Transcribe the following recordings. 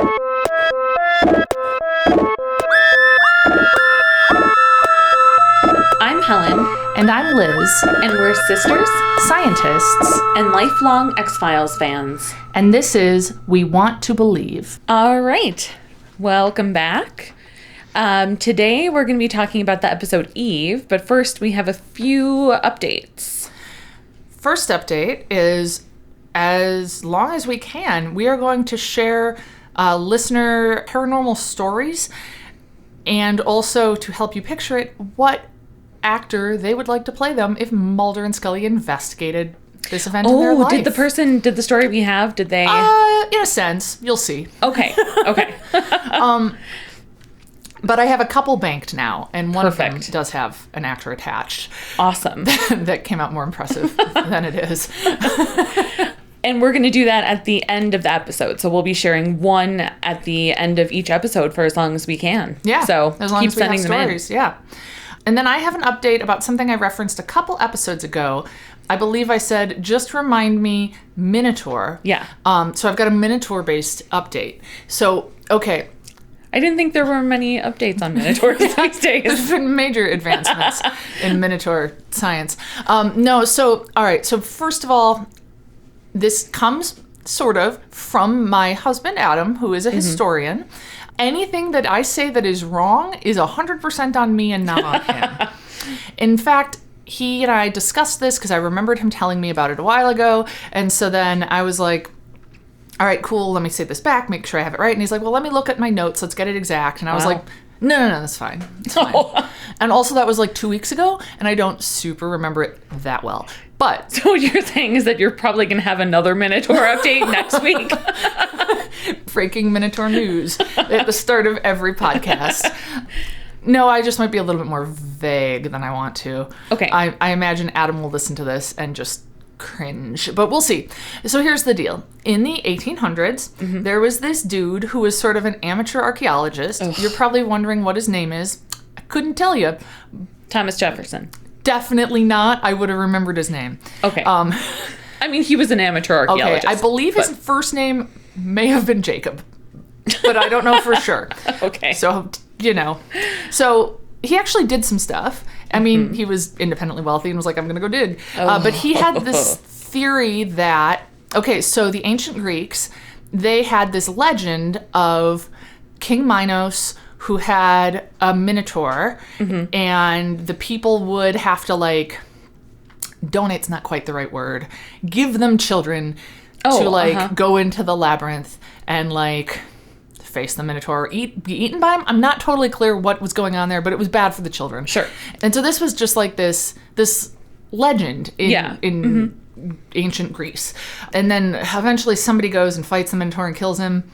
I'm Helen. And I'm Liz. And we're sisters, Scientists. and lifelong X-Files fans. And this is We Want to Believe. All right. Welcome back. Today we're going to be talking about the episode Eve, but first we have a few updates. First update is, as long as we can, we are going to share listener paranormal stories, and also, to help you picture it, what actor they would like to play them if Mulder and Scully investigated this event in their life. Did the story we have, did they? In a sense. You'll see. Okay. But I have a couple banked now, and one Perfect. of them does have an actor attached. Awesome. That came out more impressive than it is. And we're going to do that at the end of the episode. So we'll be sharing one at the end of each episode for as long as we can. Yeah. So as long keep as we sending have them stories. Yeah. And then I have an update about something I referenced a couple episodes ago. I believe I said, just remind me Minotaur. Yeah. So I've got a Minotaur-based update. So, okay. I didn't think there were many updates on Minotaurs these There's days. been major advancements in Minotaur science. All right. So first of all, this comes sort of from my husband, Adam, who is a historian. Anything that I say that is wrong is 100% on me and not on him. In fact, he and I discussed this because I remembered him telling me about it a while ago. And so then I was like, all right, cool, let me say this back, make sure I have it right. And he's like, well, let me look at my notes, let's get it exact. And I was Wow. like, no, that's fine. It's fine. And also that was like 2 weeks ago, and I don't super remember it that well. But So what you're saying is that you're probably going to have another Minotaur update next week. breaking Minotaur news at the start of every podcast. No, I just might be a little bit more vague than I want to. Okay. I imagine Adam will listen to this and just cringe, but we'll see. So here's the deal. In the 1800s, there was this dude who was sort of an amateur archaeologist. Ugh. You're probably wondering what his name is. I couldn't tell you. Thomas Jefferson. Definitely not. I would have remembered his name. Okay. I mean, he was an amateur archaeologist. Okay, I believe his first name may have been Jacob, but I don't know for sure. Okay. So, So he actually did some stuff. I mean, he was independently wealthy and was like, I'm going to go dig. But he had this theory that, so the ancient Greeks, they had this legend of King Minos who had a minotaur, and the people would have to, donate's not quite the right word, give them children to, go into the labyrinth and, face the minotaur, be eaten by him. I'm not totally clear what was going on there, but it was bad for the children. Sure. And so this was just this legend in ancient Greece. And then eventually somebody goes and fights the minotaur and kills him.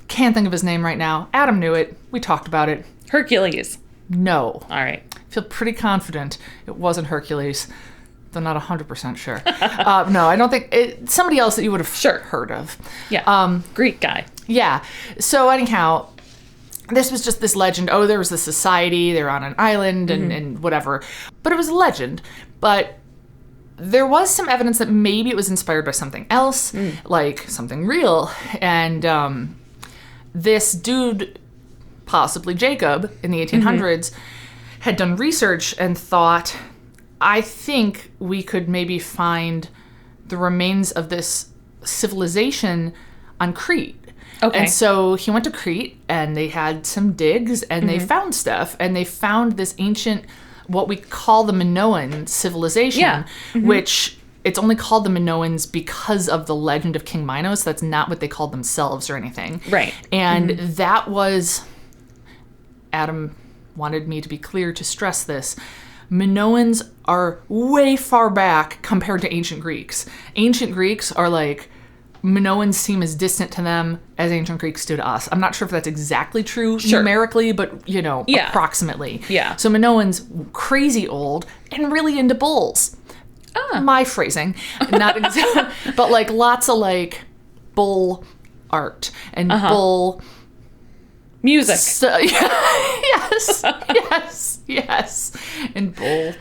Can't think of his name right now. Adam knew it. We talked about it. Hercules. No. All right. I feel pretty confident it wasn't Hercules, though not 100% sure. No, I don't think somebody else that you would have heard of. Yeah. Greek guy. Yeah. So anyhow, this was just this legend. Oh, there was this society. They're on an island and whatever. But it was a legend. But there was some evidence that maybe it was inspired by something else, like something real. And this dude, possibly Jacob, in the 1800s, had done research and thought, I think we could maybe find the remains of this civilization on Crete. Okay. And so he went to Crete, and they had some digs, and they found stuff, and they found this ancient, what we call the Minoan civilization, which it's only called the Minoans because of the legend of King Minos. That's not what they called themselves or anything. Right. And that was, Adam wanted me to be clear to stress this, Minoans are way far back compared to ancient Greeks. Ancient Greeks are Minoans seem as distant to them as ancient Greeks do to us. I'm not sure if that's exactly true numerically, but, approximately. Yeah. So Minoans, crazy old and really into bulls. My phrasing. Not but, lots of, bull art and bull... Music. So, yes. And bull...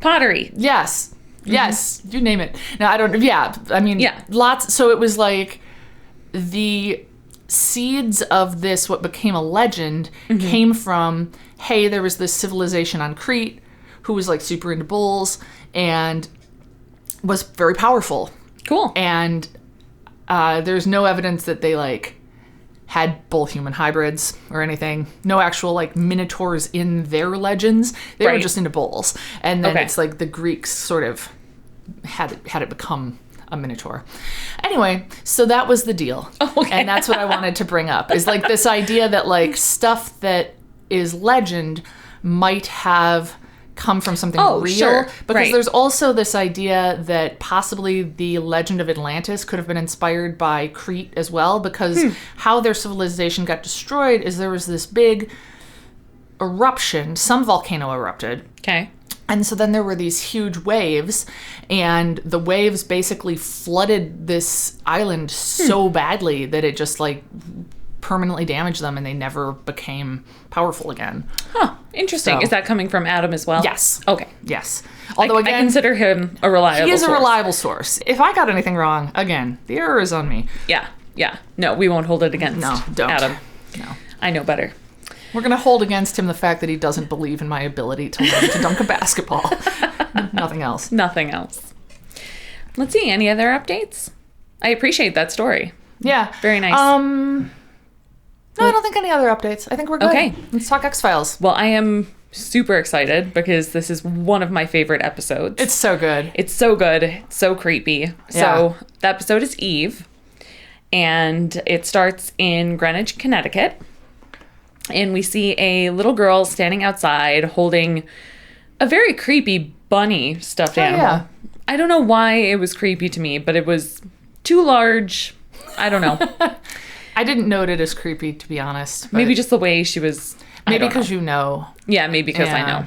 Pottery. Yes. Yes, you name it. Now, I don't... Yeah, I mean, lots... So it was the seeds of this, what became a legend, came from, hey, there was this civilization on Crete who was like super into bulls and was very powerful. Cool. And there's no evidence that they like had bull-human hybrids or anything. No actual like minotaurs in their legends. They were just into bulls. And then it's like the Greeks sort of had it become a minotaur. Anyway, so that was the deal. Okay. And that's what I wanted to bring up, is like this idea that like stuff that is legend might have come from something real. Sure. Because there's also this idea that possibly the legend of Atlantis could have been inspired by Crete as well, because how their civilization got destroyed is there was this big eruption. Some volcano erupted. Okay. And so then there were these huge waves, and the waves basically flooded this island so badly that it just like permanently damaged them and they never became powerful again. Huh. Interesting. So, is that coming from Adam as well? Yes. Okay. Yes. Although I consider him a reliable source. He is a reliable source. If I got anything wrong, again, the error is on me. Yeah. Yeah. No, we won't hold it against Adam. No. I know better. We're going to hold against him the fact that he doesn't believe in my ability to learn to dunk a basketball. Nothing else. Nothing else. Let's see. Any other updates? I appreciate that story. Yeah. Very nice. No, I don't think any other updates. I think we're good. Okay. Let's talk X-Files. Well, I am super excited because this is one of my favorite episodes. It's so good. It's so good. It's so creepy. Yeah. So the episode is Eve, and it starts in Greenwich, Connecticut. And we see a little girl standing outside holding a very creepy bunny stuffed animal. Yeah. I don't know why it was creepy to me, but it was too large. I don't know. I didn't note it as creepy, to be honest. Maybe just the way she was. Maybe because you know. Yeah, maybe because I know.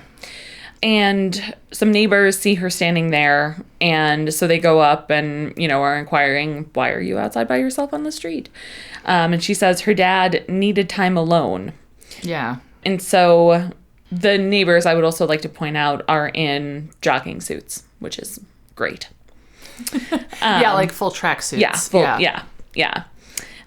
And some neighbors see her standing there, and so they go up and, are inquiring, why are you outside by yourself on the street? And she says her dad needed time alone. Yeah. And so the neighbors, I would also like to point out, are in jogging suits, which is great. Yeah, like full track suits. Yeah.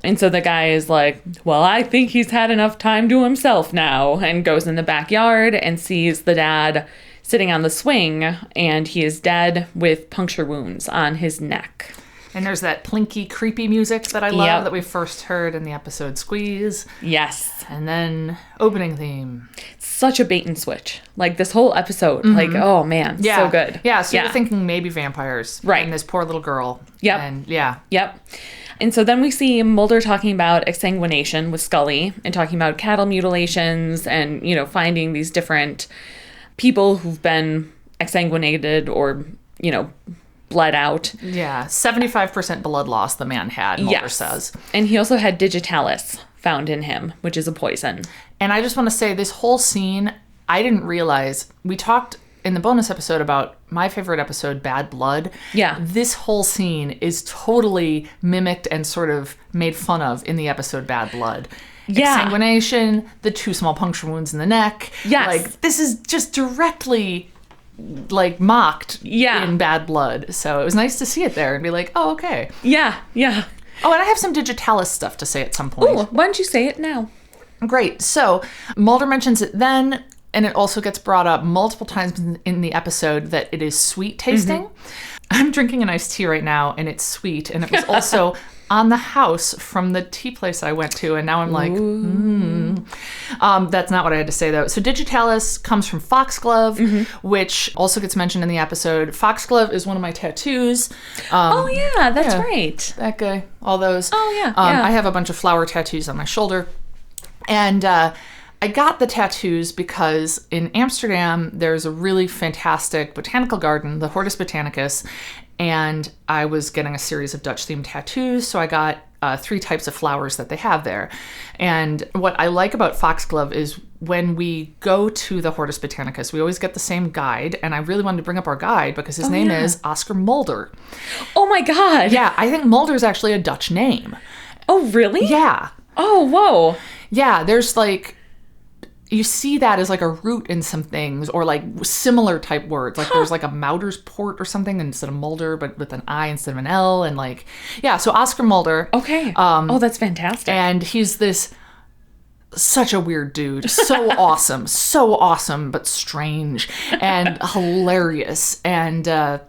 And so the guy is like, well, I think he's had enough time to himself now, and goes in the backyard and sees the dad sitting on the swing, and he is dead with puncture wounds on his neck. And there's that plinky, creepy music that I love that we first heard in the episode Squeeze. Yes. And then opening theme. Such a bait and switch. Like this whole episode. Like, oh man, so good. Yeah, so you're thinking maybe vampires. Right. And this poor little girl. Yep. And yeah. Yep. And so then we see Mulder talking about exsanguination with Scully and talking about cattle mutilations and, finding these different people who've been exsanguinated or, bled out. Yeah, 75% blood loss the man had, Mulder says. And he also had digitalis found in him, which is a poison. And I just want to say this whole scene, I didn't realize, we talked in the bonus episode about my favorite episode, Bad Blood. Yeah. This whole scene is totally mimicked and sort of made fun of in the episode Bad Blood. Yeah. Exsanguination, the 2 small puncture wounds in the neck. Yes. Like, this is just directly mocked in Bad Blood. So it was nice to see it there and be like, oh, okay. Yeah. Oh, and I have some digitalis stuff to say at some point. Oh, why don't you say it now? Great. So Mulder mentions it then, and it also gets brought up multiple times in the episode that it is sweet tasting. Mm-hmm. I'm drinking an iced tea right now, and it's sweet. And it was also on the house from the tea place I went to, and now I'm like, That's not what I had to say, though. So digitalis comes from foxglove, which also gets mentioned in the episode. Foxglove is one of my tattoos. Oh, yeah, that's right. That guy. All those. Oh, yeah. I have a bunch of flower tattoos on my shoulder. And I got the tattoos because in Amsterdam, there's a really fantastic botanical garden, the Hortus Botanicus, and I was getting a series of Dutch-themed tattoos, so I got 3 types of flowers that they have there. And what I like about Foxglove is when we go to the Hortus Botanicus, we always get the same guide, and I really wanted to bring up our guide because his name is Oscar Mulder. Oh my God! Yeah, I think Mulder is actually a Dutch name. Oh, really? Yeah. Oh, whoa. Yeah, there's you see that as like a root in some things, or like similar type words. Like there's like a Moudersport or something instead of Mulder, but with an I instead of an L. And like, yeah, so Oscar Mulder. Okay. That's fantastic. And he's such a weird dude. So awesome, but strange and hilarious. And the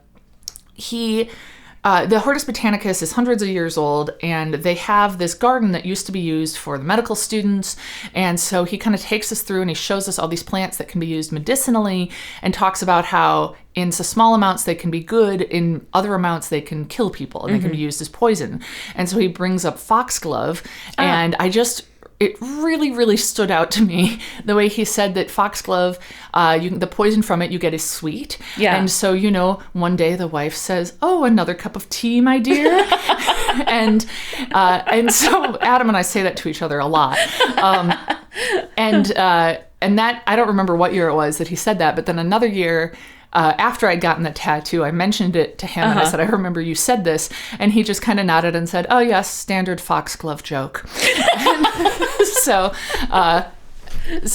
Hortus Botanicus is hundreds of years old, and they have this garden that used to be used for the medical students. And so he kind of takes us through and he shows us all these plants that can be used medicinally, and talks about how in so small amounts they can be good, in other amounts they can kill people, and they can be used as poison. And so he brings up foxglove, and it really, really stood out to me the way he said that foxglove, the poison from it you get is sweet. Yeah. And so, one day the wife says, "Oh, another cup of tea, my dear." and so Adam and I say that to each other a lot. And that, I don't remember what year it was that he said that, but then another year, after I'd gotten the tattoo, I mentioned it to him, and I said, "I remember you said this," and he just kind of nodded and said, "Oh yes, standard foxglove joke." So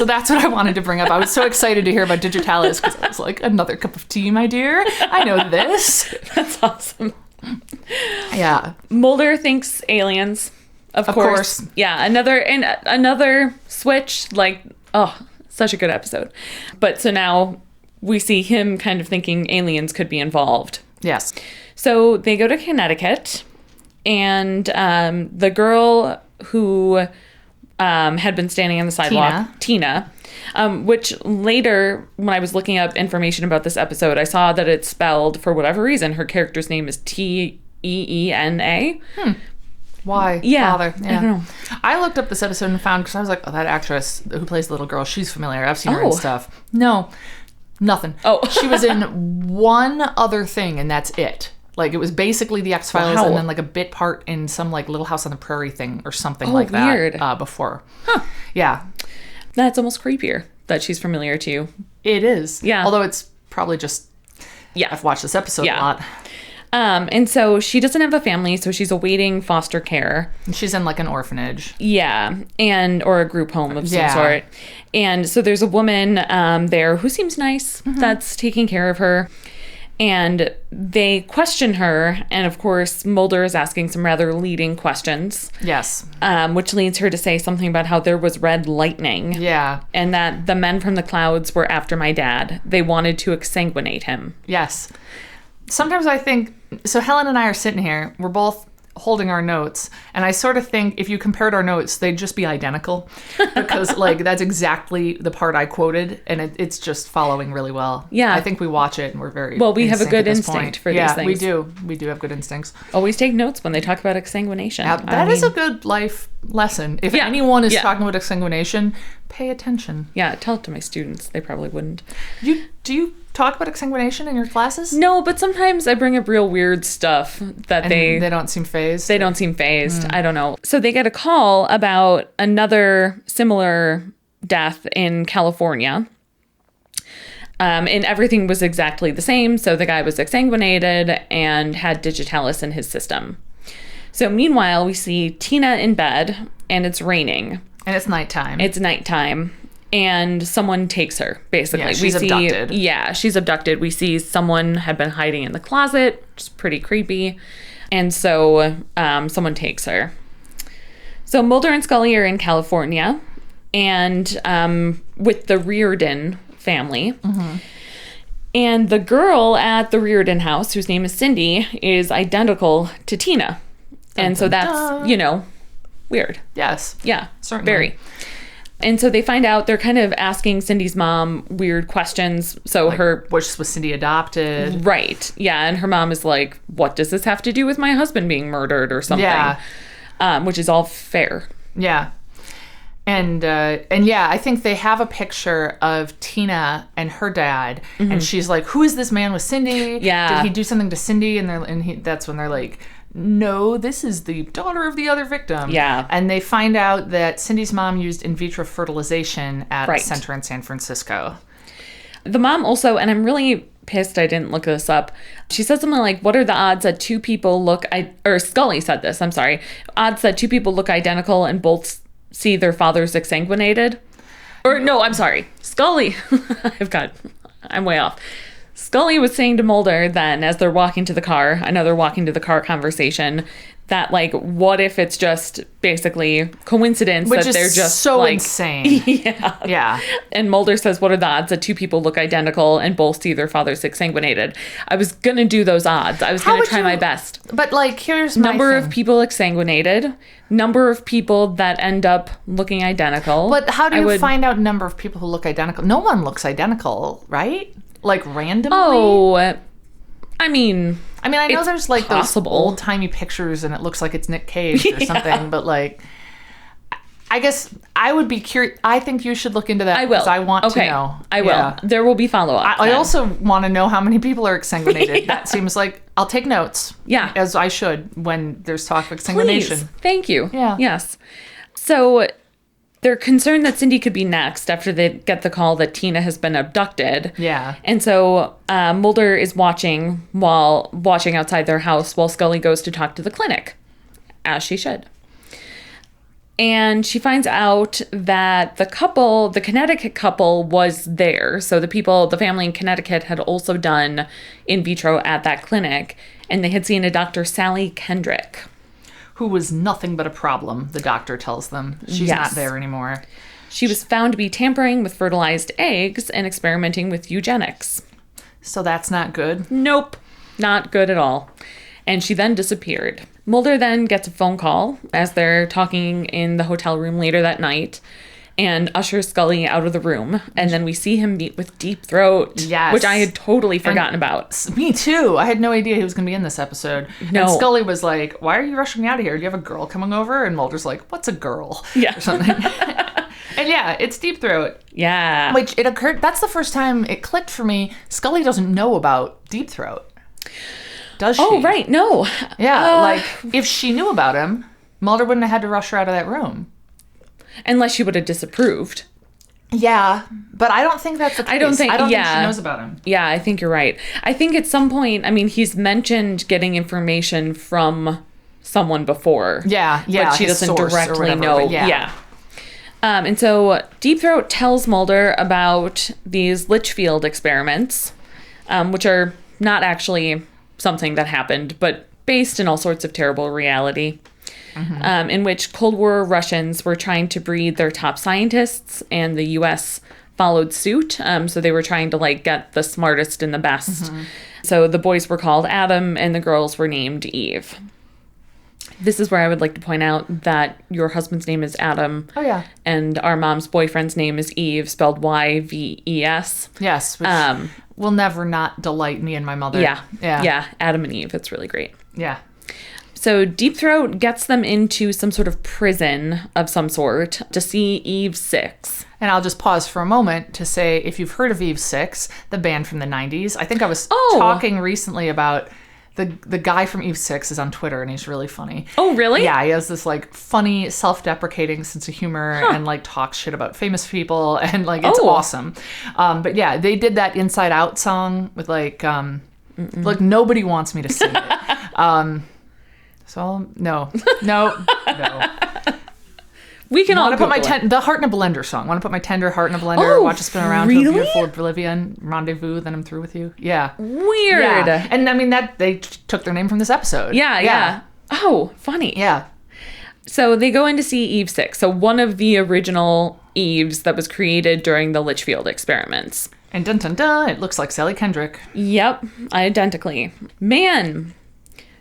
that's what I wanted to bring up. I was so excited to hear about digitalis, because I was like, "Another cup of tea, my dear. I know this." That's awesome. Yeah. Mulder thinks aliens, of course. Yeah, another switch. Like, such a good episode. But so now we see him kind of thinking aliens could be involved. Yes. So they go to Connecticut, and the girl who had been standing on the sidewalk, Tina, which later, when I was looking up information about this episode, I saw that it's spelled, for whatever reason, her character's name is Teena. Why? Yeah. Father. Yeah. I don't know. I looked up this episode and found, because I was like, that actress who plays the little girl, she's familiar. I've seen her in stuff. No. Nothing. Oh. She was in one other thing, and that's it. Like, it was basically the X-Files, and then like a bit part in some like Little House on the Prairie thing or something like weird. that before. Huh. Yeah. That's almost creepier that she's familiar to you. It is. Yeah. Although it's probably just, I've watched this episode a lot. And so she doesn't have a family, so she's awaiting foster care. And she's in like an orphanage. Yeah, or a group home of some sort. And so there's a woman there who seems nice that's taking care of her. And they question her, and of course Mulder is asking some rather leading questions. Yes. Which leads her to say something about how there was red lightning. Yeah. And that the men from the clouds were after my dad. They wanted to exsanguinate him. Yes. Sometimes I think, so Helen and I are sitting here, we're both holding our notes, and I sort of think if you compared our notes, they'd just be identical, because like that's exactly the part I quoted, and it's just following really well. Yeah. I think we watch it and we're very we have a good instinct for these things. We do have good instincts. Always take notes when they talk about exsanguination. That is a good life lesson. If anyone is talking about exsanguination, pay attention. Yeah, tell it to my students. They probably wouldn't. Do you talk about exsanguination in your classes? No, but sometimes I bring up real weird stuff that they don't seem phased. They don't seem phased. I don't know. So they get a call about another similar death in California. And everything was exactly the same. So the guy was exsanguinated and had digitalis in his system. So meanwhile, we see Tina in bed, and it's raining. And it's nighttime. It's nighttime. And someone takes her, basically. Yeah, she's abducted. Yeah, she's abducted. We see someone had been hiding in the closet, which is pretty creepy. And so someone takes her. So Mulder and Scully are in California, and with the Reardon family. Mm-hmm. And the girl at the Reardon house, whose name is Cindy, is identical to Tina. And so that's, weird. Yes. Yeah. Certainly. Very. And so they find out, they're kind of asking Cindy's mom weird questions. So like, was Cindy adopted? Right. Yeah. And her mom is like, what does this have to do with my husband being murdered or something? Yeah. Which is all fair. Yeah. And I think they have a picture of Tina and her dad, and she's like, "Who is this man with Cindy? Yeah, did he do something to Cindy?" That's when they're like, "No, this is the daughter of the other victim." Yeah, and they find out that Cindy's mom used in vitro fertilization at a center in San Francisco. The mom also, and I'm really pissed I didn't look this up. She said something like, "What are the odds that two people look?" Or Scully said this. I'm sorry. Odds that two people look identical and both see their fathers exsanguinated. Or no, I'm sorry. Scully. I'm way off. Scully was saying to Mulder then, as they're walking to the car, another walking to the car conversation, that, like, what if it's just basically coincidence Which that is they're just so like, insane. Yeah. Yeah. And Mulder says, what are the odds that two people look identical and both see their fathers exsanguinated? I was going to do those odds. I was going to try my best. But, like, here's my Number thing. of people exsanguinated, number of people that end up looking identical. But how do you find out number of people who look identical? No one looks identical, right? Like, randomly? Oh, I mean, I know there's, like, possible. those old-timey pictures and it looks like it's Nick Cage or something, but, like, I guess I would be curious. I think you should look into that. I will. Because I want to know. I will. Yeah. There will be follow-up. I also want to know how many people are exsanguinated. That seems like I'll take notes. Yeah. As I should when there's talk of exsanguination. Please. Thank you. Yeah. Yes. So they're concerned that Cindy could be next after they get the call that Tina has been abducted. Yeah. And so Mulder is watching outside their house while Scully goes to talk to the clinic, as she should. And she finds out that the Connecticut couple was there. So the family in Connecticut had also done in vitro at that clinic. And they had seen a Dr. Sally Kendrick. Who was nothing but a problem, the doctor tells them. She's Yes. not there anymore. She was found to be tampering with fertilized eggs and experimenting with eugenics. So that's not good. Nope, not good at all. And she then disappeared. Mulder then gets a phone call as they're talking in the hotel room later that night and ushers Scully out of the room. And then we see him meet with Deep Throat, Yes. which I had totally forgotten about. Me too. I had no idea he was going to be in this episode. No. And Scully was like, why are you rushing me out of here? Do you have a girl coming over? And Mulder's like, what's a girl? Yeah. Or something. And yeah, it's Deep Throat. Yeah. Which it occurred, that's the first time it clicked for me. Scully doesn't know about Deep Throat. Does she? Oh, right. No. Yeah, like, if she knew about him, Mulder wouldn't have had to rush her out of that room. Unless she would have disapproved. Yeah, but I don't think that's the case. I don't think she knows about him. Yeah, I think you're right. I think at some point, he's mentioned getting information from someone before. Yeah, but she doesn't directly know. Yeah. And so Deep Throat tells Mulder about these Litchfield experiments, which are not actually something that happened, but based in all sorts of terrible reality. Mm-hmm. In which Cold War Russians were trying to breed their top scientists, and the U.S. followed suit. So they were trying to get the smartest and the best. Mm-hmm. So the boys were called Adam, and the girls were named Eve. This is where I would like to point out that your husband's name is Adam. Oh, yeah. And our mom's boyfriend's name is Eve, spelled Y-V-E-S. Yes, which will never not delight me and my mother. Yeah, Adam and Eve. It's really great. Yeah. So Deep Throat gets them into some sort of prison of some sort to see Eve 6. And I'll just pause for a moment to say, if you've heard of Eve 6, the band from the 90s, I think I was talking recently about the guy from Eve 6 is on Twitter, and he's really funny. Oh, really? Yeah, he has this funny, self-deprecating sense of humor and talks shit about famous people, and it's awesome. But yeah, they did that Inside Out song with nobody wants me to sing it. So no. We can all want to put my the Heart in a Blender song. Want to put my tender heart in a blender. Watch it spin around to a beautiful oblivion. Rendezvous. Then I'm through with you. Yeah. Weird. Yeah. And that they took their name from this episode. Yeah. Oh, funny. Yeah. So they go in to see Eve 6. So one of the original Eves that was created during the Litchfield experiments. And dun dun dun, it looks like Sally Kendrick. Yep, identically. Man.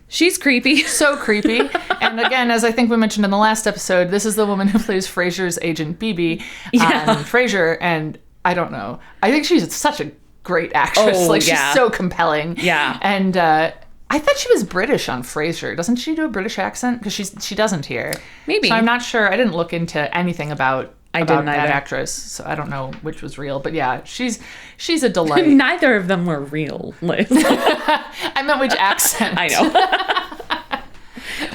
She's creepy. So creepy. And again, as I think we mentioned in the last episode, this is the woman who plays Frasier's agent Bibi on Frasier. And I don't know. I think she's such a great actress. She's so compelling. Yeah. And I thought she was British on Frasier. Doesn't she do a British accent? Because she doesn't here. Maybe. So I'm not sure. I didn't look into anything about didn't that either. actress. So I don't know which was real. But yeah, she's a delight. Neither of them were real, Liz. I meant which accent. I know.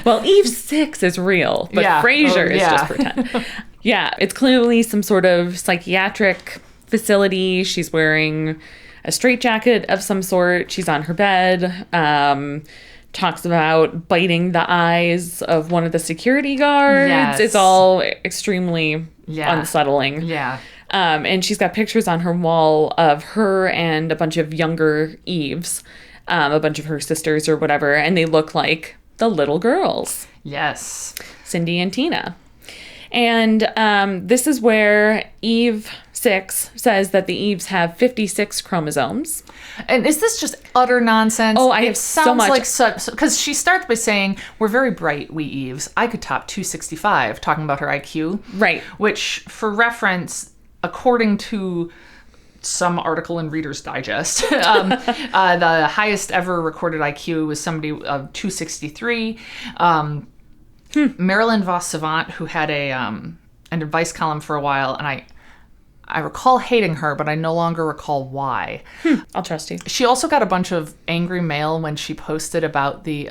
Well, Eve 6 is real, but Frasier is just pretend. Yeah, it's clearly some sort of psychiatric facility. She's wearing a straitjacket of some sort. She's on her bed. Talks about biting the eyes of one of the security guards. Yes. It's all extremely unsettling. Yeah. And she's got pictures on her wall of her and a bunch of younger Eves, a bunch of her sisters or whatever, and they look like the little girls. Yes. Cindy and Tina. And this is where Eve 6 says that the Eves have 56 chromosomes. And is this just utter nonsense? Oh, I have so much. Like such, because she starts by saying, we're very bright, we Eves. I could top 265, talking about her IQ. Right. Which, for reference, according to some article in Reader's Digest, the highest ever recorded IQ was somebody of 263. Marilyn Vos Savant, who had an advice column for a while, and I recall hating her, but I no longer recall why. I'll trust you. She also got a bunch of angry mail when she posted about the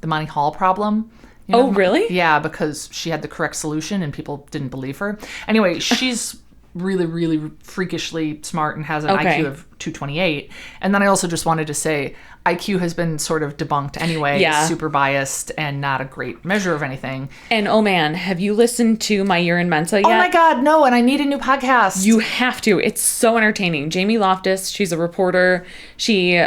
Monty Hall problem. You know, really? Yeah, because she had the correct solution and people didn't believe her. Anyway, she's really, really freakishly smart and has an IQ of 228. And then I also just wanted to say IQ has been sort of debunked anyway. Yeah. It's super biased and not a great measure of anything. And oh man, have you listened to My Year in Mensa yet? Oh my God, no, and I need a new podcast. You have to. It's so entertaining. Jamie Loftus, she's a reporter. She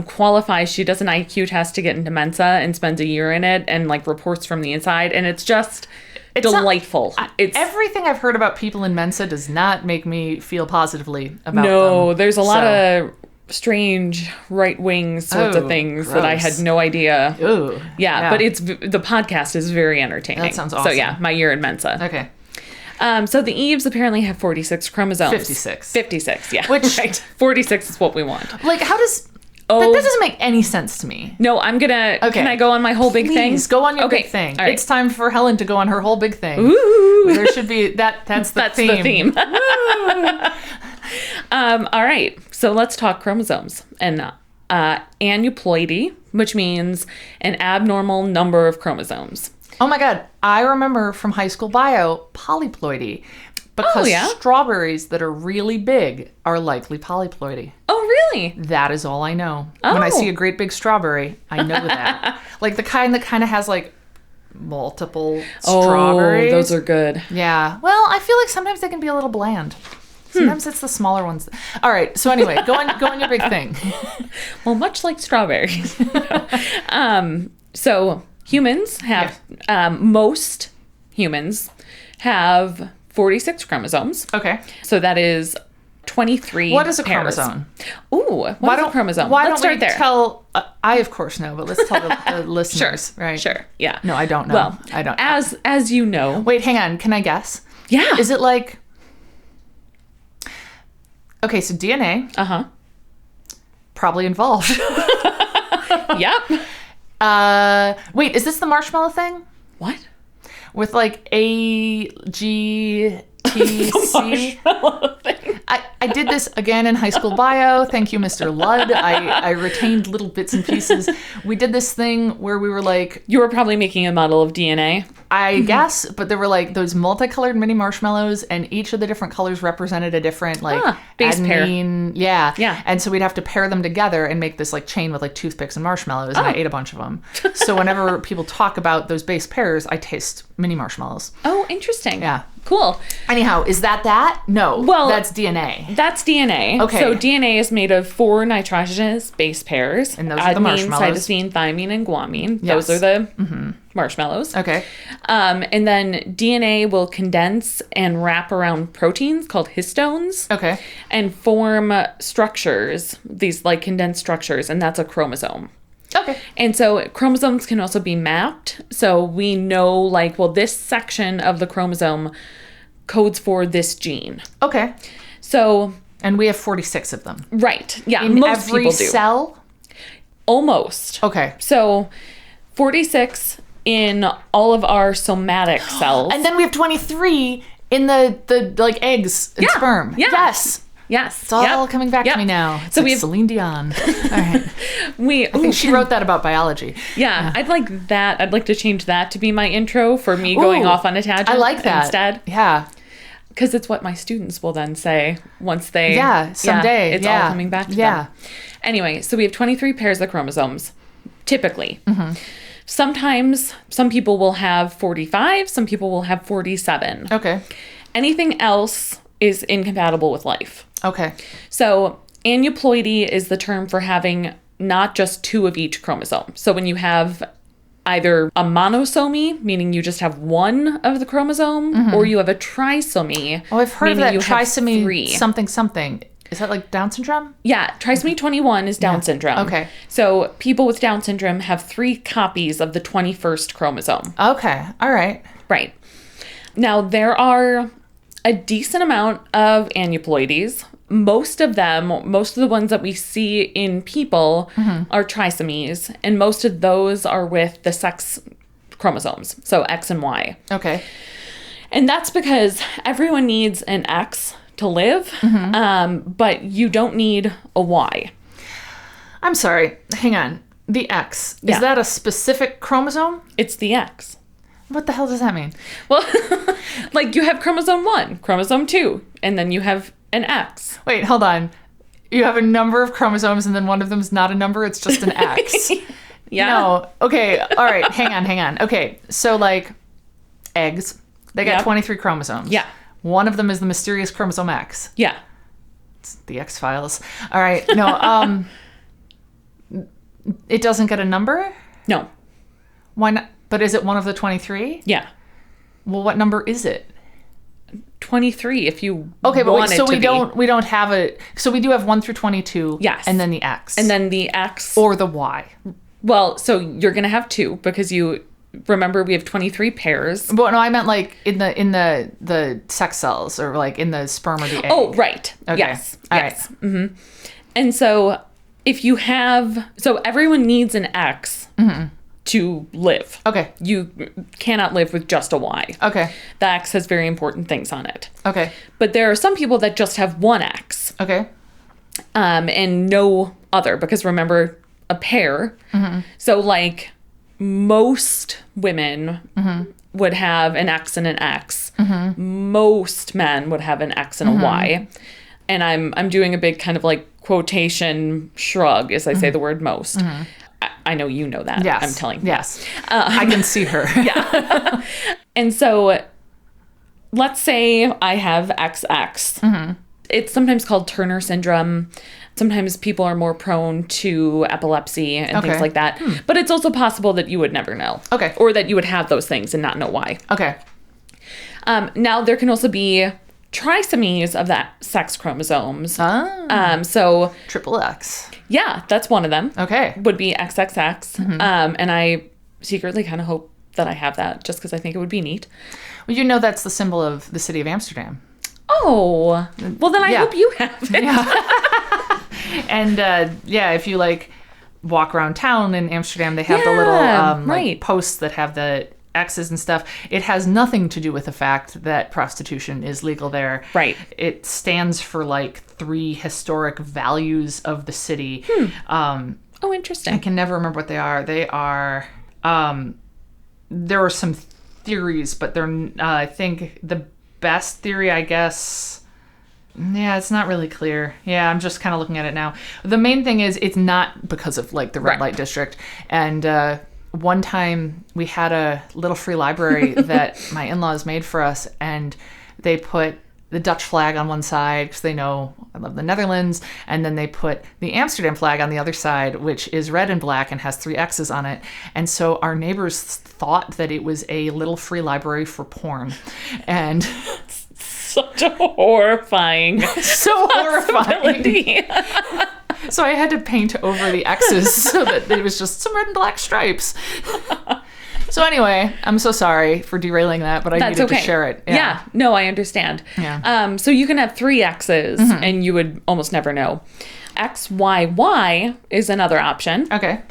qualifies. She does an IQ test to get into Mensa and spends a year in it and like reports from the inside. And it's just delightful. It's everything I've heard about people in Mensa does not make me feel positively about them. No, there's a lot of strange right-wing sorts of things that I had no idea. Ooh. Yeah, but the podcast is very entertaining. That sounds awesome. So yeah, My Year in Mensa. Okay. So the Eves apparently have 46 chromosomes. 56. 56, yeah. Which, right. 46 is what we want. Like, how does... Oh, that doesn't make any sense to me. No, I'm gonna... Okay. Can I go on my whole big thing? Please, go on your big thing. Right. It's time for Helen to go on her whole big thing. Ooh. There should be... That's the theme. All right. So let's talk chromosomes. And aneuploidy, which means an abnormal number of chromosomes. Oh my God. I remember from high school bio, polyploidy. Because strawberries that are really big are likely polyploidy. Oh, really? That is all I know. Oh. When I see a great big strawberry, I know that. Like the kind that kind of has like multiple strawberries. Oh, those are good. Yeah. Well, I feel like sometimes they can be a little bland. Sometimes it's the smaller ones. All right. So anyway, go on your big thing. Well, much like strawberries. So humans have, most humans have 46 chromosomes. Okay. So that is 23 What is a pairs. chromosome? Ooh, what is a chromosome? Why let's don't start we there. tell... I, of course, know, but let's tell the listeners. Sure, right? Sure, yeah. No, I don't know. Well, I don't. As you know... Wait, hang on. Can I guess? Yeah. Is it like... Okay, so DNA. Uh-huh. Probably involved. Yep. Wait, is this the marshmallow thing? What? With like AGTC? I did this again in high school bio. Thank you, Mr. Ludd. I retained little bits and pieces. We did this thing where we were like... You were probably making a model of DNA. I guess, but there were like those multicolored mini marshmallows, and each of the different colors represented a different like base adenine. pair. Yeah. Yeah. And so we'd have to pair them together and make this like chain with like toothpicks and marshmallows, and I ate a bunch of them. So whenever people talk about those base pairs, I taste mini marshmallows. Oh, interesting. Yeah. Cool. Anyhow, is that? No. Well, that's DNA. That's DNA. Okay. So DNA is made of 4 nitrogenous base pairs. And those are the marshmallows. Cytosine, thymine, and guanine. Yes. Those are the marshmallows. Okay. And then DNA will condense and wrap around proteins called histones. Okay. And form structures, these like condensed structures, and that's a chromosome. Okay. And so chromosomes can also be mapped. So we know like, well, this section of the chromosome codes for this gene. Okay. So... And we have 46 of them. Right. Yeah. In most every people do. cell? Almost. Okay. So 46 in all of our somatic cells. And then we have 23 in the like eggs and sperm. Yeah. Yes. Yes. It's all coming back to me now. It's so like we have Celine Dion. All right. I think she wrote that about biology. Yeah. I'd like that. I'd like to change that to be my intro for me going off on a tangent. I like that. Instead. Yeah. Because it's what my students will then say once they... someday. It's all coming back to them. Yeah. Anyway, so we have 23 pairs of chromosomes, typically. Sometimes some people will have 45, some people will have 47. Okay. Anything else is incompatible with life. Okay. So aneuploidy is the term for having not just 2 of each chromosome. So when you have either a monosomy, meaning you just have 1 of the chromosome, or you have a trisomy. Oh, I've heard of that meaning you have trisomy 3. something. Is that like Down syndrome? Yeah, trisomy 21 is Down syndrome. Okay. So people with Down syndrome have 3 copies of the 21st chromosome. Okay. All right. Right. Now, there are a decent amount of aneuploidies. Most of the ones that we see in people are trisomies, and most of those are with the sex chromosomes, so X and Y. Okay. And that's because everyone needs an X to live, but you don't need a Y. I'm sorry. Hang on. The X. Yeah. Is that a specific chromosome? It's the X. What the hell does that mean? Well, like you have chromosome 1, chromosome 2, and then you have an X. Wait, hold on. You have a number of chromosomes and then one of them is not a number, it's just an X. Yeah. No. Okay. All right. Hang on. Okay. So like eggs, they got 23 chromosomes. Yeah. One of them is the mysterious chromosome X. Yeah. It's the X-Files. All right. No, it doesn't get a number? No. Why not? But is it one of the 23? Yeah. Well, what number is it? 23 if you Okay, but want wait, so it to we don't have a, so we do have 1 through 22. Yes. And then the X. And then the X. Or the Y. Well, so you're going to have 2 because you remember we have 23 pairs. Well, no, I meant like in the sex cells or like in the sperm or the egg. Oh, right. Okay. Yes. All yes. Right. Mm-hmm. And so if you have, so everyone needs an X to live. Okay. You cannot live with just a Y. Okay. The X has very important things on it. Okay. But there are some people that just have one X. Okay. And no other, because remember, a pair. So like most women would have an X and an X. Most men would have an X and a Y. And I'm doing a big kind of like quotation shrug as I say the word most. I know you know that. Yes. I'm telling you. Yes. I can see her. Yeah. And so let's say I have XX. It's sometimes called Turner syndrome. Sometimes people are more prone to epilepsy and things like that. But it's also possible that you would never know. Okay. Or that you would have those things and not know why. Okay. Now, there can also be trisomies of that sex chromosomes. So, Triple X. yeah, that's one of them. Okay. Would be XXX. And I secretly kind of hope that I have that just because I think it would be neat. Well, you know that's the symbol of the city of Amsterdam. Oh, well then I hope you have it. Yeah. And if you like walk around town in Amsterdam, they have the little like posts that have the X's and stuff. It has nothing to do with the fact that prostitution is legal there. Right. It stands for like 3 historic values of the city. Oh, interesting. I can never remember what they are. They are, there are some theories, but they're, I think the best theory, I guess, yeah, it's not really clear. Yeah, I'm just kind of looking at it now. The main thing is it's not because of like the red light district. And one time we had a little free library that my in-laws made for us, and they put the Dutch flag on one side because they know I love the Netherlands, and then they put the Amsterdam flag on the other side, which is red and black and has 3 X's on it. And so our neighbors thought that it was a little free library for porn. And such a horrifying possibility. So I had to paint over the X's so that it was just some red and black stripes. So anyway, I'm so sorry for derailing that, but I needed to share it. Yeah. No, I understand. Yeah. So you can have 3 X's and you would almost never know. XYY is another option. Okay.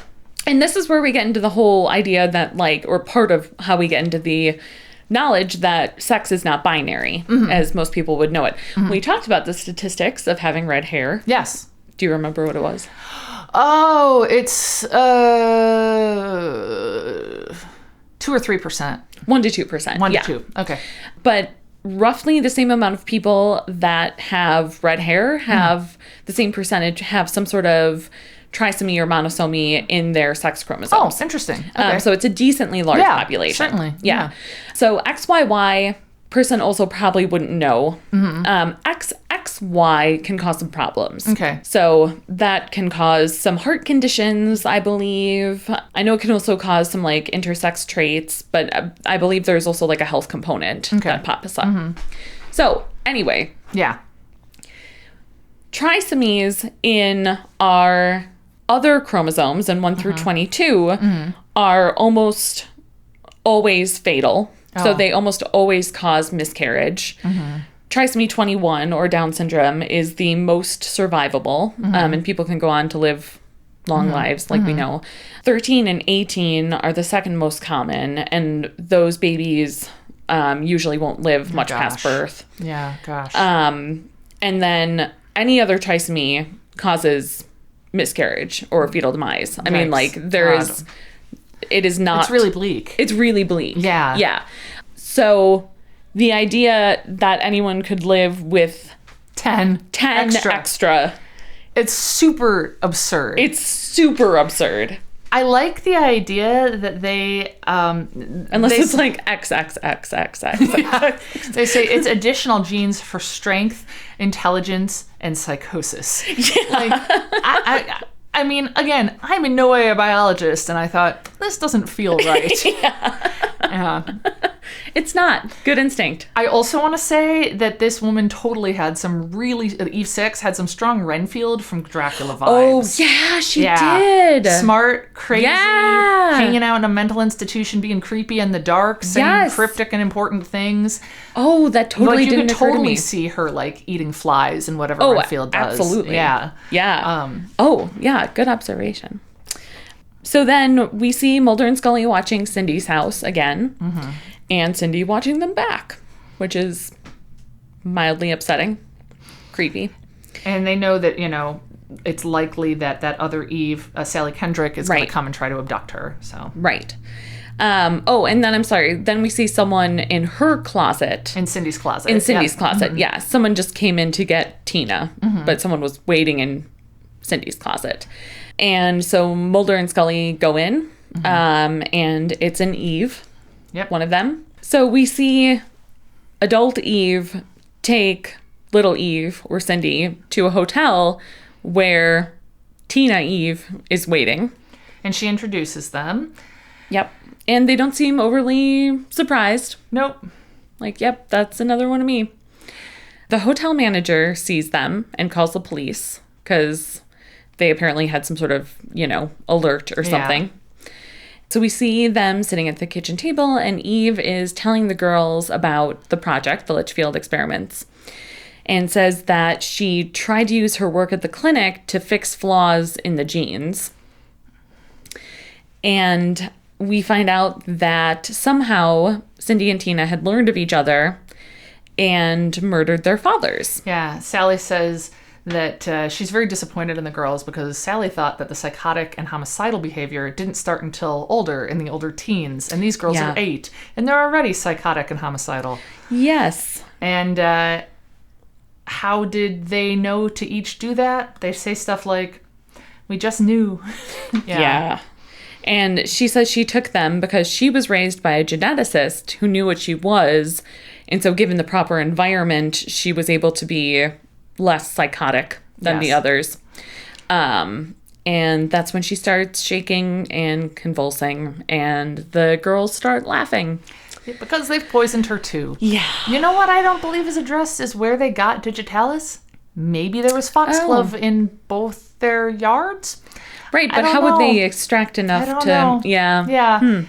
And this is where we get into the whole idea that like, or part of how we get into the knowledge that sex is not binary, as most people would know it. We talked about the statistics of having red hair. Yes. Do you remember what it was? Oh, it's 2 or 3%. 1 to 2%. 1 to 2. Okay. But roughly the same amount of people that have red hair have the same percentage, have some sort of trisomy or monosomy in their sex chromosomes. Oh, interesting. Okay. So it's a decently large population. Certainly. Yeah. So XYY person also probably wouldn't know. XXY can cause some problems. Okay. So that can cause some heart conditions, I believe. I know it can also cause some like intersex traits, but I believe there's also like a health component that pops up. So anyway. Yeah. Trisomies in our other chromosomes, in 1 through 22, are almost always fatal. So they almost always cause miscarriage. Trisomy 21, or Down syndrome, is the most survivable, and people can go on to live long lives, like we know. 13 and 18 are the second most common, and those babies usually won't live much past birth. Yeah, gosh. And then any other trisomy causes miscarriage or fetal demise. I mean, like, it is not... It's really bleak. It's really bleak. Yeah. Yeah. So the idea that anyone could live with 10 extra. It's super absurd. It's super absurd. I like the idea that they... Unless it's like XXXXX. They say it's additional genes for strength, intelligence, and psychosis. Yeah. Like, I mean, again, I'm in no way a biologist, and I thought, this doesn't feel right. Yeah. It's not. Good instinct. I also want to say that this woman totally had some really... Eve 6 had some strong Renfield from Dracula vibes. Oh, yeah, she did. Smart, crazy, hanging out in a mental institution, being creepy in the dark, saying cryptic and important things. Oh, that totally didn't occur to me. You could totally see her, like, eating flies and whatever Renfield does. Absolutely. Yeah. Yeah. Good observation. So then we see Mulder and Scully watching Cindy's house again, and Cindy watching them back, which is mildly upsetting, creepy. And they know that, you know, it's likely that that other Eve, Sally Kendrick, is going to come and try to abduct her. So Right. And then I'm sorry. Then we see someone in her closet. In Cindy's closet. In Cindy's closet, yeah. Someone just came in to get Tina, but someone was waiting in Cindy's closet. And so Mulder and Scully go in, and it's an Eve, one of them. So we see adult Eve take little Eve, or Cindy, to a hotel where Tina Eve is waiting. And she introduces them. Yep. And they don't seem overly surprised. Nope. Like, yep, that's another one of me. The hotel manager sees them and calls the police because they apparently had some sort of, alert or something. Yeah. So we see them sitting at the kitchen table, and Eve is telling the girls about the project, the Litchfield experiments, and says that she tried to use her work at the clinic to fix flaws in the genes. And we find out that somehow Cindy and Tina had learned of each other and murdered their fathers. Yeah, Sally says that she's very disappointed in the girls because Sally thought that the psychotic and homicidal behavior didn't start until in the older teens. And these girls are 8, and they're already psychotic and homicidal. Yes. And how did they know to each do that? They say stuff like, we just knew. Yeah. And she says she took them because she was raised by a geneticist who knew what she was. And so given the proper environment, she was able to be less psychotic than the others. And that's when she starts shaking and convulsing, and the girls start laughing. Because they've poisoned her too. Yeah. You know what I don't believe is addressed is where they got digitalis. Maybe there was foxglove in both their yards. Right, but how would they extract enough to... know. Yeah. Yeah.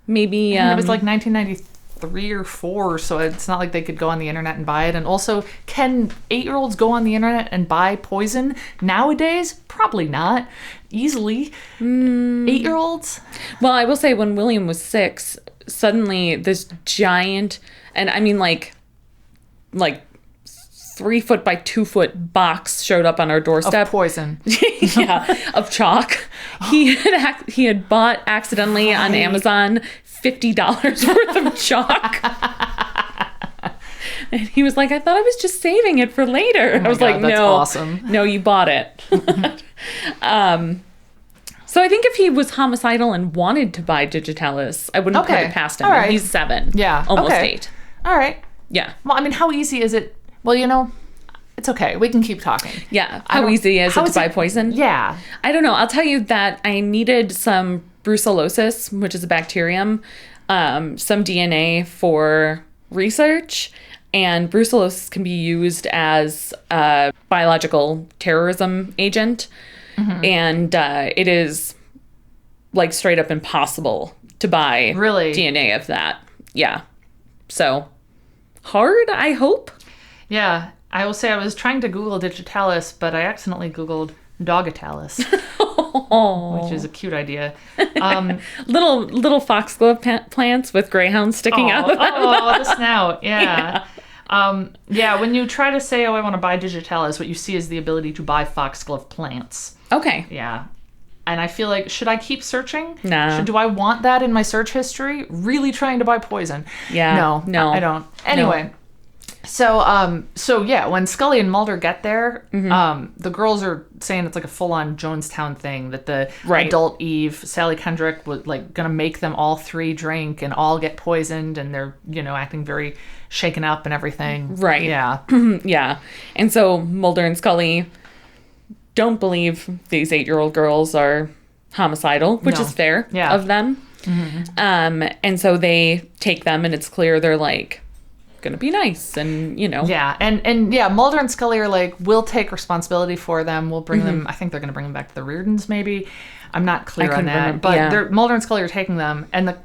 Maybe... And it was like 1993 or 4, so it's not like they could go on the internet and buy it. And also, can 8-year-olds go on the internet and buy poison nowadays? Probably not. Easily. 8-year-olds? Well, I will say when William was 6, suddenly this giant... And I mean like 3-foot by 2-foot box showed up on our doorstep. Of poison. Of chalk. He had bought accidentally on Amazon $50 worth of chalk. And he was like, I thought I was just saving it for later. I was like, that's no. awesome. No, you bought it. So I think if he was homicidal and wanted to buy digitalis, I wouldn't put it past him. All right. He's 7. Yeah. Almost okay. 8. All right. Yeah. Well, I mean, how easy is it? Well, it's okay. We can keep talking. Yeah. How easy is it to buy poison? Yeah. I don't know. I'll tell you that I needed some brucellosis, which is a bacterium, some DNA for research. And brucellosis can be used as a biological terrorism agent. Mm-hmm. And it is like straight up impossible to buy DNA of that. Yeah. So hard, I hope. Yeah. I will say I was trying to Google digitalis, but I accidentally Googled dogitalis, which is a cute idea. Little foxglove plants with greyhounds sticking out of them. Oh, the snout. Yeah. When you try to say, I want to buy digitalis, what you see is the ability to buy foxglove plants. Okay. Yeah. And I feel like, should I keep searching? No. Do I want that in my search history? Really trying to buy poison? Yeah. No. I don't. Anyway. No. So yeah, when Scully and Mulder get there, the girls are saying it's like a full-on Jonestown thing, that the adult Eve, Sally Kendrick, was like gonna make them all 3 drink and all get poisoned, and they're, acting very shaken up and everything. Right. Yeah. Yeah. And so Mulder and Scully don't believe these 8-year-old girls are homicidal, which is fair of them. Mm-hmm. And so they take them, and it's clear they're like gonna be nice, and yeah, and Mulder and Scully are like, we'll take responsibility for them, we'll bring them. I think they're gonna bring them back to the Reardons, maybe. I'm not clear on that, but Mulder and Scully are taking them, and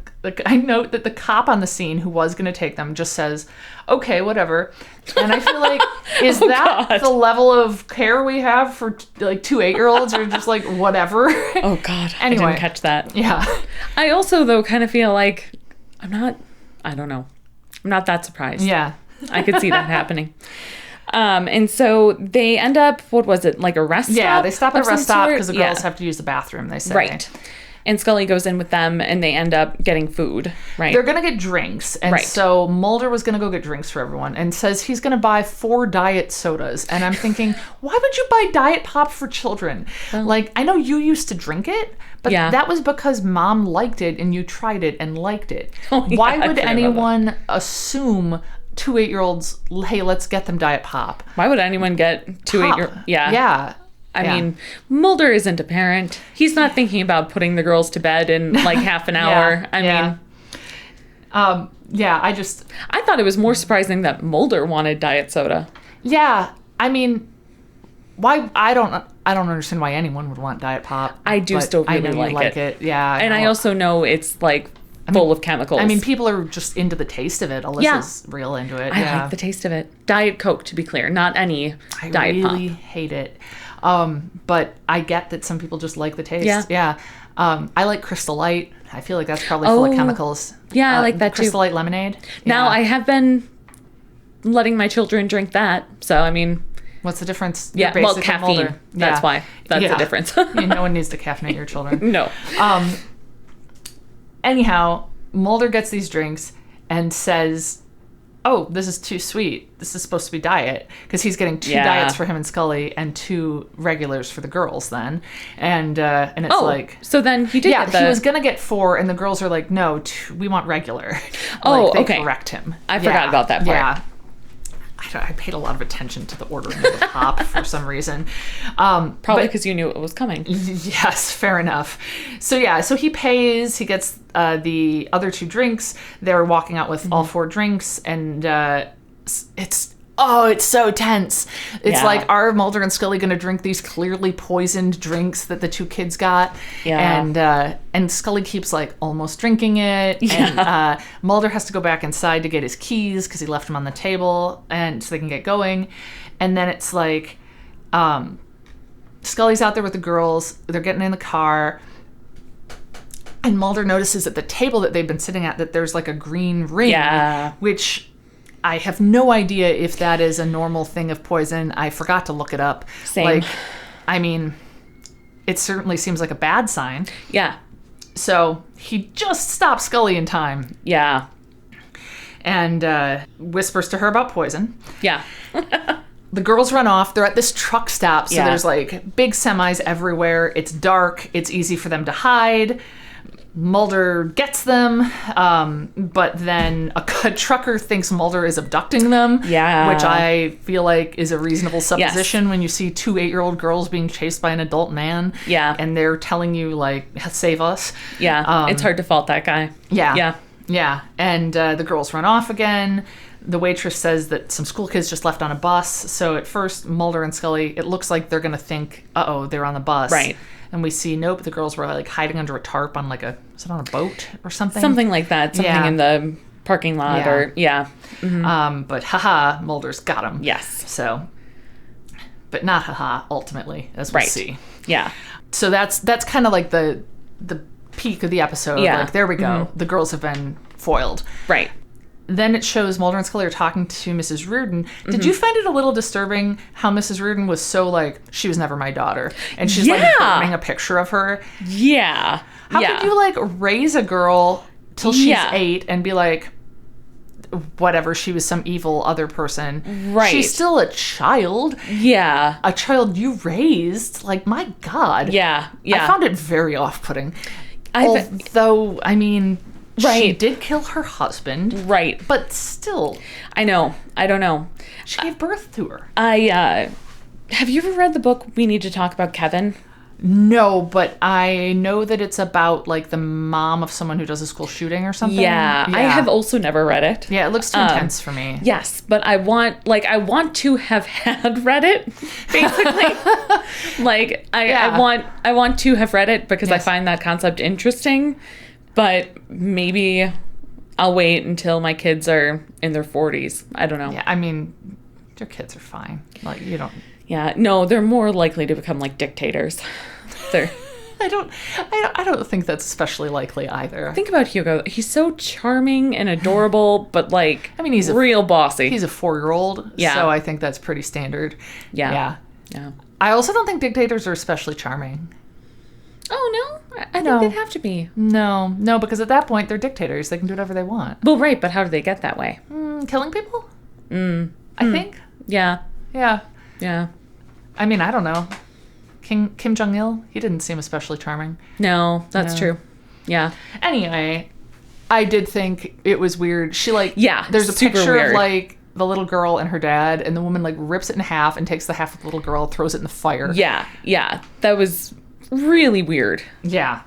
I note that the cop on the scene who was gonna take them just says, okay, whatever. And I feel like, is that the level of care we have for like 2 8-year-olds, or just like whatever? Oh God. Anyway, I didn't catch that. Yeah. I also though kind of feel like I don't know. I'm not that surprised. Yeah. I could see that happening. And so they end up, what was it, like a rest stop? Yeah, they stop at a rest stop because the girls have to use the bathroom, they say. Right. And Scully goes in with them, and they end up getting food, right? They're going to get drinks. And so Mulder was going to go get drinks for everyone and says he's going to buy 4 diet sodas. And I'm thinking, why would you buy Diet Pop for children? Well, like, I know you used to drink it, but that was because Mom liked it and you tried it and liked it. Oh, yeah, why would anyone assume 2 8-year-olds, hey, let's get them Diet Pop? Why would anyone get 2 8-year-olds? Yeah. Yeah. I mean, Mulder isn't a parent. He's not thinking about putting the girls to bed in like half an hour. I mean, I thought it was more surprising that Mulder wanted diet soda. Yeah. I mean, why? I don't understand why anyone would want Diet Pop. I do still really I know you like it. Yeah. And I also know it's like full of chemicals. I mean, people are just into the taste of it. Alyssa's real into it. I like the taste of it. Diet Coke, to be clear, not any Diet Pop. I really hate it. But I get that some people just like the taste. Yeah. I like Crystal Light. I feel like that's probably full of chemicals. Yeah, I like that too. Crystal Light lemonade. Now, I have been letting my children drink that. So, I mean... What's the difference? Yeah, well, caffeine. That's why. That's the difference. No one needs to caffeinate your children. No. Anyhow, Mulder gets these drinks and says... oh, this is too sweet. This is supposed to be diet. Because he's getting 2 diets for him and Scully and 2 regulars for the girls then. And it's like... so then he did get he was going to get 4, and the girls are like, no, we want regular. They correct him. I forgot about that part. Yeah. I paid a lot of attention to the ordering of the pop for some reason. Probably because you knew it was coming. Yes, fair enough. So he pays, he gets the other 2 drinks. They're walking out with all 4 drinks, and it's so tense. It's like, are Mulder and Scully going to drink these clearly poisoned drinks that the 2 kids got? Yeah. And Scully keeps like almost drinking it. Yeah. And Mulder has to go back inside to get his keys because he left them on the table, and so they can get going. And then it's like, Scully's out there with the girls. They're getting in the car. And Mulder notices at the table that they've been sitting at that there's like a green ring, which... I have no idea if that is a normal thing of poison. I forgot to look it up. Same. Like, I mean, it certainly seems like a bad sign. Yeah. So he just stops Scully in time. Yeah. And whispers to her about poison. Yeah. the girls run off. They're at this truck stop, so Yeah. there's like big semis everywhere. It's dark. It's easy for them to hide. Mulder gets them, but then a trucker thinks Mulder is abducting them, Yeah. which I feel like is a reasonable supposition when you see 2 8-year-old girls being chased by an adult man, Yeah. and they're telling you, like, save us. Yeah. It's hard to fault that guy. Yeah. Yeah. Yeah. And the girls run off again. The waitress says that some school kids just left on a bus. So at first, Mulder and Scully, it looks like they're going to think, uh-oh, they're on the bus. Right. And we see, nope, the girls were like hiding under a tarp on like is it on a boat or something? Something like that. Something Yeah. in the parking lot or, But haha, Mulder's got him. Yes. So, but not haha, ultimately, as we'll Right. see. Yeah. So that's kind of like the peak of the episode. Yeah. Like, there we go. The girls have been foiled. Right. Then it shows Mulder and Scully are talking to Mrs. Reardon. Did you find it a little disturbing how Mrs. Reardon was so like, she was never my daughter? And she's like burning a picture of her. Yeah. How could you like raise a girl till she's Yeah. 8 and be like, whatever, she was some evil other person. Right. She's still a child. Yeah. A child you raised. Like, my God. Yeah. Yeah. I found it very off-putting. I've- Although, I mean, she Right. did kill her husband. Right. But still, I know. I don't know. she gave birth to her. Have you ever read the book We Need to Talk About Kevin? No, but I know that it's about, like, the mom of someone who does a school shooting or something. Yeah. I have also never read it. Yeah, it looks too intense for me. Yes, but I want to have had read it, basically. Like, I want to have read it because I Yes. find that concept interesting, but maybe I'll wait until my kids are in their 40s. I don't know. Yeah, I mean, your kids are fine. Like, you don't... Yeah, no, they're more likely to become like dictators. They're I don't think that's especially likely either. Think about Hugo. He's so charming and adorable, but like, I mean, he's real bossy. He's a 4-year-old, Yeah. so I think that's pretty standard. Yeah. Yeah. I also don't think dictators are especially charming. Oh, no? I No. think they'd have to be. No, because at that point, they're dictators. They can do whatever they want. Well, right, but how do they get that way? Killing people? I think. Yeah. Yeah. Yeah. I mean, I don't know. Kim Jong-il, he didn't seem especially charming. No, that's No. true. Yeah. Anyway, I did think it was weird. She, like... Yeah, There's a super picture weird. of, like, the little girl and her dad, and the woman, like, rips it in half and takes the half of the little girl, throws it in the fire. Yeah. Yeah. That was really weird. Yeah.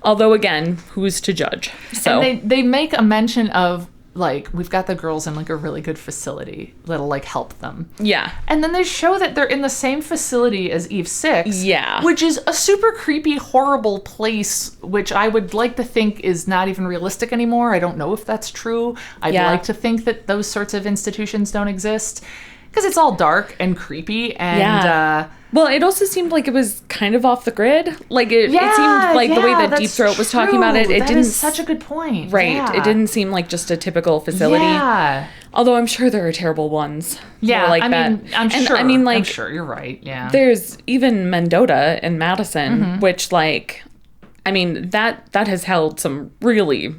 Although, again, who's to judge? So, And they make a mention of, like, we've got the girls in, like, a really good facility that'll, like, help them. yeah. And then they show that they're in the same facility as Eve 6. Yeah. Which is a super creepy, horrible place, which I would like to think is not even realistic anymore. I don't know if that's true. I'd Yeah. like to think that those sorts of institutions don't exist. Because it's all dark and creepy and... Well, it also seemed like it was kind of off the grid. Like it yeah, seemed like the way that that's Deep Throat was talking true. about it, it That didn't. is such a good point. Right. Yeah. It didn't seem like just a typical facility. Yeah. Although I'm sure there are terrible ones. Yeah, like I that. mean, I'm And, sure. I mean, like, I'm sure you're right. Yeah. there's even Mendota in Madison, Mm-hmm. which, like, I mean, that has held some really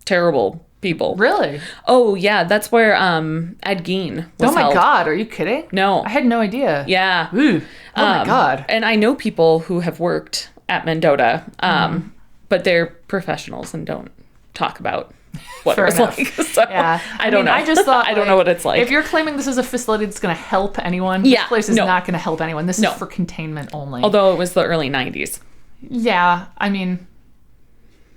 terrible people. Really? Oh yeah, that's where Ed Gein was Oh my held. God, are you kidding? No. I had no idea. Yeah. Ooh. Oh my God. And I know people who have worked at Mendota, Mm-hmm. but they're professionals and don't talk about what Fair it was enough. like. So Yeah. I don't know. I just thought I don't know what it's like. If you're claiming this is a facility that's going to help anyone, Yeah, this place is no. not going to help anyone. This No. is for containment only. Although it was the early 90s. Yeah, I mean,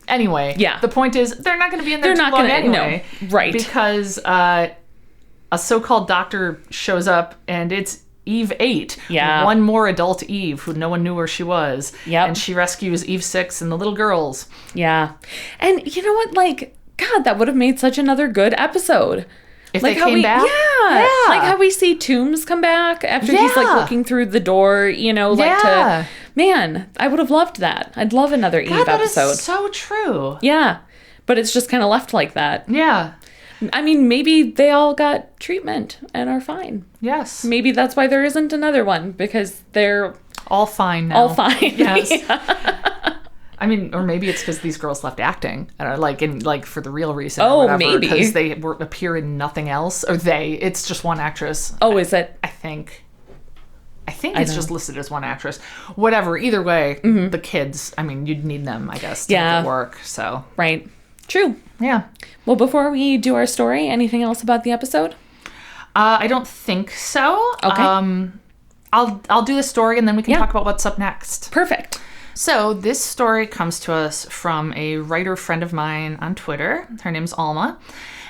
anyway. Yeah. The point is, they're not going to be in there They're too not long gonna- no. anyway. Right. Because a so-called doctor shows up, and it's Eve 8. Yeah. One more adult Eve, who no one knew where she was. Yep. And she rescues Eve 6 and the little girls. Yeah. And you know what? Like, God, that would have made such another good episode. If Like they how came we, back? yeah, Yeah. like how we see Toombs come back after he's like Yeah. looking through the door, you know, like Yeah. to, man, I would have loved that. I'd love another Eve God, that is episode. so true. Yeah, but it's just kind of left like that. Yeah. I mean, maybe they all got treatment and are fine. Yes. Maybe that's why there isn't another one, because they're All fine now. all fine. Yes. Yeah. I mean, or maybe it's because these girls left acting, like for the real reason. Oh, or whatever, maybe. because they appear in nothing else, or it's just one actress. Oh, is it? I think. think it's just listed as one actress. Whatever. Either way, the kids, I mean, you'd need them, I guess, to make it work. So. Right. True. Yeah. Well, before we do our story, anything else about the episode? I don't think so. Okay. I'll do the story and then we can talk about what's up next. Perfect. So this story comes to us from a writer friend of mine on Twitter. Her name's Alma.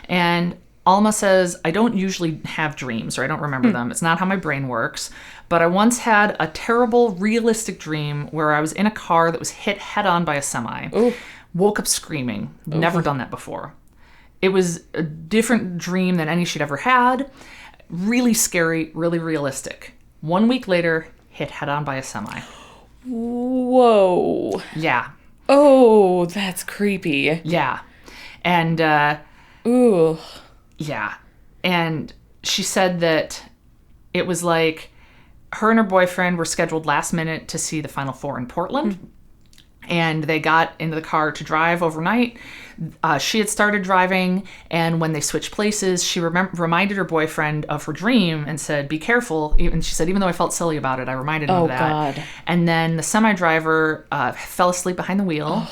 And Alma says, I don't usually have dreams, or I don't remember them. It's not how my brain works. But I once had a terrible, realistic dream where I was in a car that was hit head-on by a semi. Ooh. Woke up screaming. Ooh. Never done that before. It was a different dream than any she'd ever had. Really scary, really realistic. 1 week later, hit head-on by a semi. Whoa. Yeah. Oh, that's creepy. Yeah. And, ooh. Yeah. And she said that it was like her and her boyfriend were scheduled last minute to see the Final Four in Portland. And they got into the car to drive overnight. She had started driving, and when they switched places, she reminded her boyfriend of her dream and said, be careful. And she said, even though I felt silly about it, I reminded him of that. God. And then the semi-driver fell asleep behind the wheel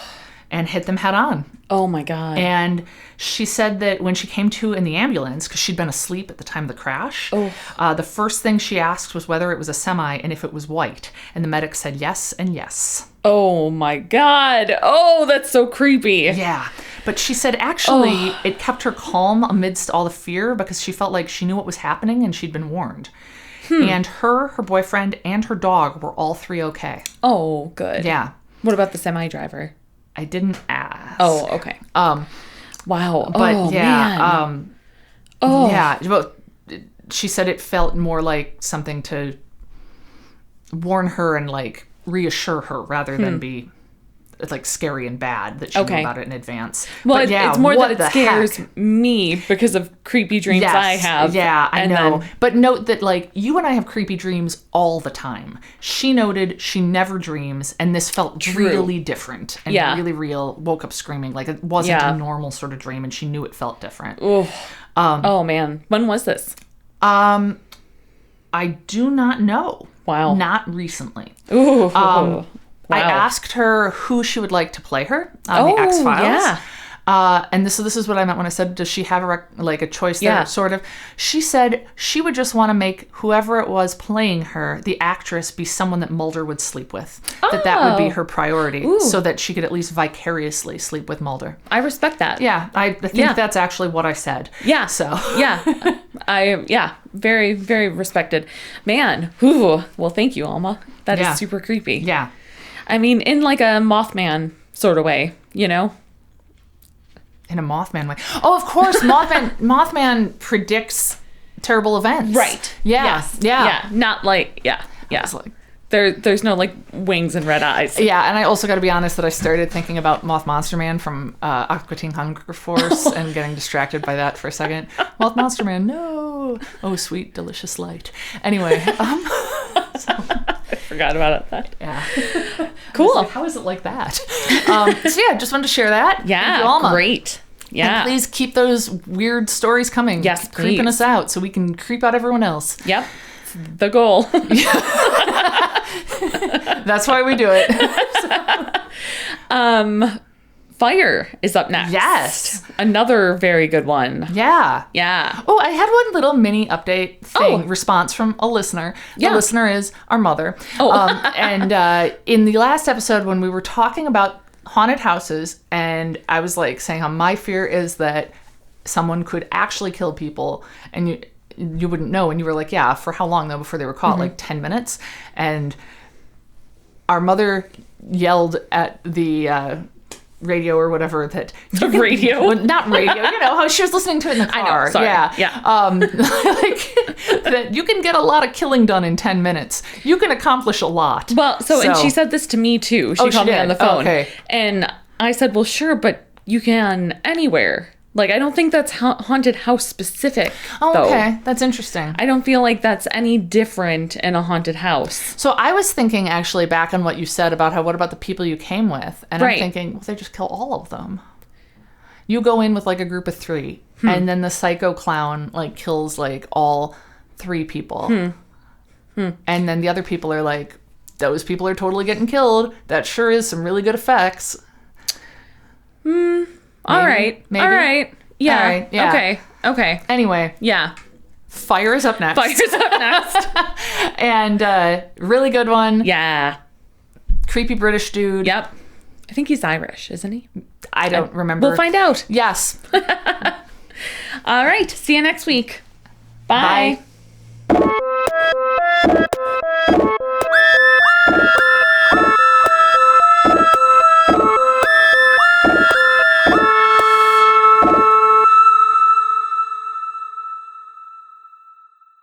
and hit them head on. Oh, my God. And she said that when she came to in the ambulance, because she'd been asleep at the time of the crash, the first thing she asked was whether it was a semi and if it was white. And the medic said yes and yes. Oh, my God. Oh, that's so creepy. Yeah. But she said actually it kept her calm amidst all the fear because she felt like she knew what was happening and she'd been warned. And her boyfriend, and her dog were all three okay. Oh, good. Yeah. What about the semi-driver? I didn't ask. Oh, okay. Wow. But yeah. Man. Yeah. But she said it felt more like something to warn her and like reassure her rather than be like scary and bad that she knew about it in advance. Well, but yeah, it's more that it scares me because of creepy dreams I have. Yeah, I know. But note that like you and I have creepy dreams all the time. She noted she never dreams, and this felt really different and really real. Woke up screaming like it wasn't a normal sort of dream, and she knew it felt different. Oh man, when was this? I do not know. Wow, not recently. Ooh. Wow. I asked her who she would like to play her on the X-Files. Yeah. And this is what I meant when I said, does she have a choice there, sort of? She said she would just want to make whoever it was playing her, the actress, be someone that Mulder would sleep with. That would be her priority, so that she could at least vicariously sleep with Mulder. I respect that. Yeah, I think that's actually what I said. Yeah. So. Yeah. Very, very respected. Man, well, thank you, Alma. That is super creepy. Yeah. I mean, in like a Mothman sort of way, you know? In a Mothman way. Oh, of course, Mothman predicts terrible events. Right. Yeah. Yes. Yeah. Yeah. Not like, yeah. There's no like wings and red eyes. Yeah, and I also got to be honest that I started thinking about Moth Monster Man from Aqua Teen Hunger Force and getting distracted by that for a second. Moth Monster Man, no. Oh, sweet, delicious light. Anyway. I forgot about that. Yeah. Cool. Like, how is it like that? So yeah, just wanted to share that. Yeah. Thank you, Alma. Great. Yeah. And please keep those weird stories coming. Yes, please. Creeping us out so we can creep out everyone else. Yep. The goal. That's why we do it. Fire is up next. Yes. Another very good one. Yeah. Yeah. Oh, I had one little mini update thing, response from a listener. The listener is our mother. And in the last episode when we were talking about haunted houses, and I was like saying how my fear is that someone could actually kill people and you wouldn't know. And you were like, yeah, for how long though before they were caught? Like 10 minutes. And our mother yelled at the radio or whatever that radio well, not radio, you know how she was listening to it in the car. I know, sorry. Yeah. Like that you can get a lot of killing done in 10 minutes. You can accomplish a lot. Well, so and she said this to me too. She called me on the phone. Okay. And I said, well, sure, but you can anywhere. Like, I don't think that's haunted house specific. Oh, okay. That's interesting. I don't feel like that's any different in a haunted house. So I was thinking actually back on what you said about what about the people you came with? And I'm thinking, well, they just kill all of them. You go in with like a group of 3 and then the psycho clown like kills like all 3 people. And then the other people are like, those people are totally getting killed. That sure is some really good effects. All right. Maybe. All right. Yeah. All right, yeah. Okay. Anyway, Yeah. Fire is up next. Fire's up next. And really good one. Yeah. Creepy British dude. Yep. I think he's Irish, isn't he? I don't remember. We'll find out. Yes. All right. See you next week. Bye. Bye.